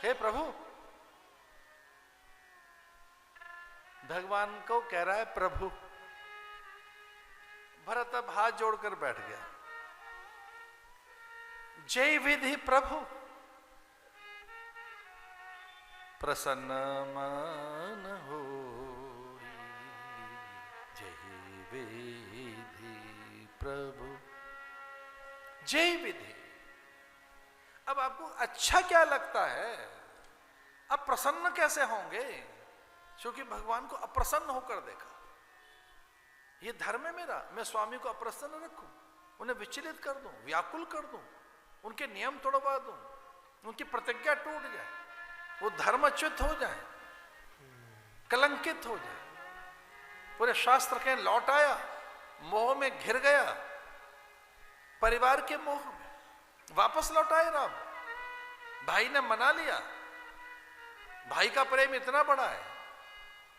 हे प्रभु, भगवान को कह रहा है प्रभु। भरत अब हाथ जोड़कर बैठ गया। जय विधि प्रभु, प्रसन्न मन हो, जय विधि प्रभु, जय विधि। अब आपको अच्छा क्या लगता है? अब प्रसन्न कैसे होंगे? क्योंकि भगवान को अप्रसन्न होकर देखा। ये धर्म है मेरा, मैं स्वामी को अप्रसन्न रखूं, उन्हें विचलित कर दूं, व्याकुल कर दूं, उनके नियम तोड़वा दूं, उनकी प्रतिज्ञा टूट जाए, वो धर्मच्युत हो जाए, कलंकित हो जाए। पूरे शास्त्र के लौट आया, मोह में घिर गया, परिवार के मोह में वापस लौट आए राम। भाई ने मना लिया, भाई का प्रेम इतना बड़ा है,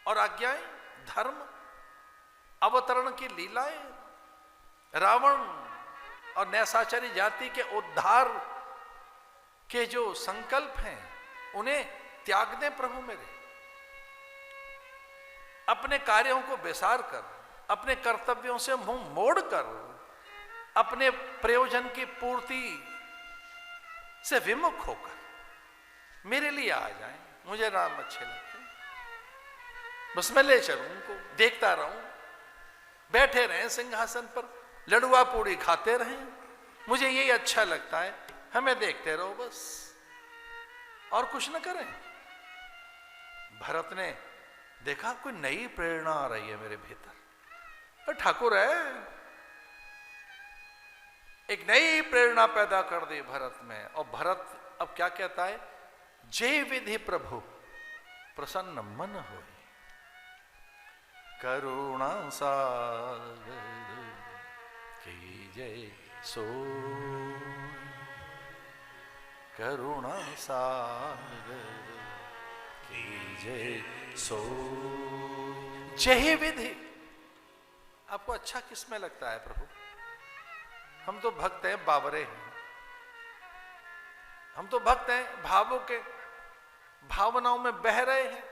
और आज्ञाएं, धर्म, अवतरण की लीलाएं, रावण और नैसाचारी जाति के उद्धार के जो संकल्प हैं उन्हें त्याग दें प्रभु मेरे। अपने कार्यों को बेसार कर, अपने कर्तव्यों से मुंह मोड़ कर, अपने प्रयोजन की पूर्ति से विमुख होकर मेरे लिए आ जाएं। मुझे राम अच्छे लगते, बस मैं ले चलूं उनको, देखता रहूं, बैठे रहें सिंहासन पर, लड़ुआ पूड़ी खाते रहें, मुझे यही अच्छा लगता है, हमें देखते रहो बस, और कुछ न करें। भरत ने देखा कोई नई प्रेरणा आ रही है मेरे भीतर, ठाकुर है, एक नई प्रेरणा पैदा कर दी भरत में। और भरत अब क्या कहता है? जय विधि प्रभु, प्रसन्न मन होए, करुणा सागर की जय सो, करुणा सागर की जय सो, जय विधि। आपको अच्छा किस में लगता है प्रभु? हम तो भक्त हैं, बावरे हैं, हम तो भक्त हैं, भावों के भावनाओं में बह रहे हैं।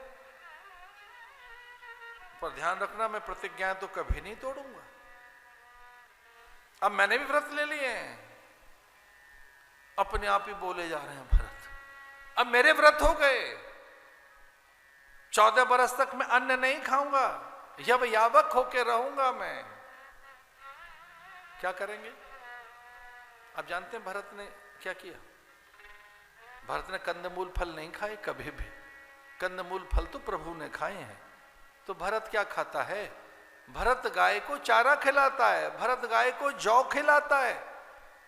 पर ध्यान रखना, मैं प्रतिज्ञाएं तो कभी नहीं तोड़ूंगा। अब मैंने भी व्रत ले लिए हैं, अपने आप ही बोले जा रहे हैं भरत, अब मेरे व्रत हो गए, 14 बरस तक मैं अन्न नहीं खाऊंगा, यव यावक होके रहूंगा मैं। क्या करेंगे? आप जानते हैं भरत ने क्या किया? भरत ने कंदमूल फल नहीं खाए कभी भी, कंदमूल फल तो प्रभु ने खाए हैं। तो भरत क्या खाता है? भरत गाय को चारा खिलाता है, भरत गाय को जौ खिलाता है,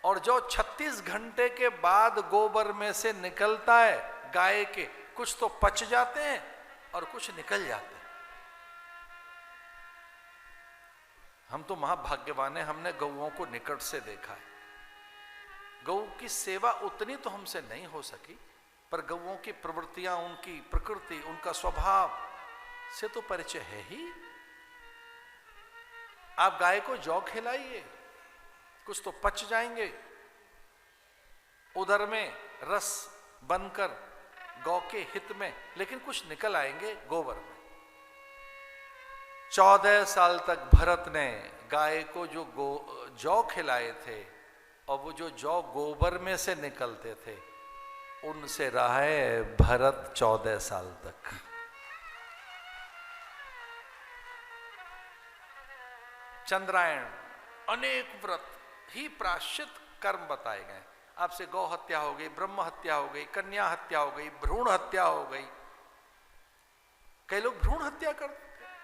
और जो 36 घंटे के बाद गोबर में से निकलता है गाय के, कुछ तो पच जाते हैं और कुछ निकल जाते हैं। हम तो महाभाग्यवान हैं, हमने गौओं को निकट से देखा है। गौ की सेवा उतनी तो हमसे नहीं हो सकी, पर गौओं की प्रवृत्तियां, उनकी प्रकृति, उनका स्वभाव से तो परिचय है ही। आप गाय को जौ खिलाइए, कुछ तो पच जाएंगे, उदर में रस बनकर गौ के हित में, लेकिन कुछ निकल आएंगे गोबर में। 14 साल तक भरत ने गाय को जो जौ खिलाए थे, और वो जो जौ गोबर में से निकलते थे, उनसे रहा है भरत 14 साल तक। चंद्रायण, अनेक व्रत ही प्रायश्चित कर्म बताए गए। आपसे गौ हत्या हो गई, ब्रह्म हत्या हो गई, कन्या हत्या हो गई, भ्रूण हत्या हो गई। कई लोग भ्रूण हत्या कर देते हैं,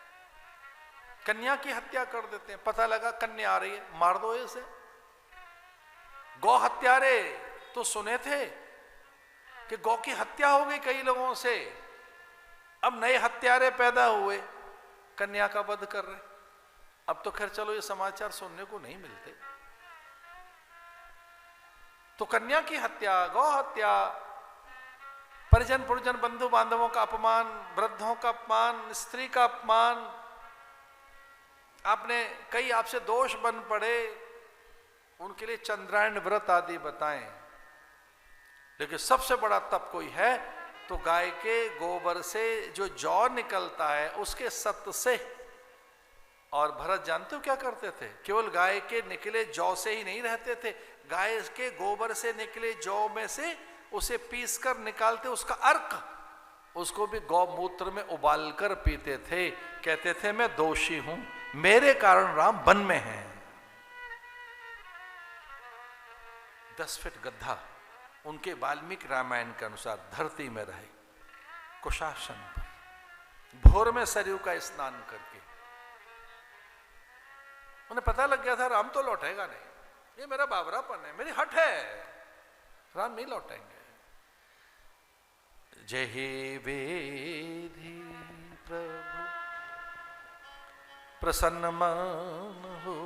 कन्या की हत्या कर देते हैं, पता लगा कन्या आ रही है, मार दो इसे। गौ हत्यारे तो सुने थे कि गौ की हत्या हो गई कई लोगों से, अब नए हत्यारे पैदा हुए, कन्या का वध कर रहे। अब तो खैर चलो ये समाचार सुनने को नहीं मिलते। तो कन्या की हत्या, गौ हत्या, परिजन पुरजन बंधु बांधवों का अपमान, वृद्धों का अपमान, स्त्री का अपमान। आपने कई आपसे दोष बन पड़े, उनके लिए चंद्रायण व्रत आदि बताएं। लेकिन सबसे बड़ा तप कोई है तो गाय के गोबर से जो जौ निकलता है उसके सत्व से, और भरत जानते हो क्या करते थे, केवल गाय के निकले जौ से ही नहीं रहते थे, गाय के गोबर से निकले जौ में से उसे पीस कर निकालते उसका अर्क, उसको भी गौमूत्र में उबालकर पीते थे। कहते थे मैं दोषी हूं, मेरे कारण राम वन में हैं। 10 फीट गड्ढा उनके वाल्मीकि रामायण के अनुसार धरती में रहे, कुशासन पर भोर में सरयू का स्नान करके उन्हें पता लग गया था राम तो लौटेगा नहीं, ये मेरा बाबरापन है, मेरी हट है, राम नहीं लौटेंगे। जय वेदी प्रभु प्रसन्न मन हो,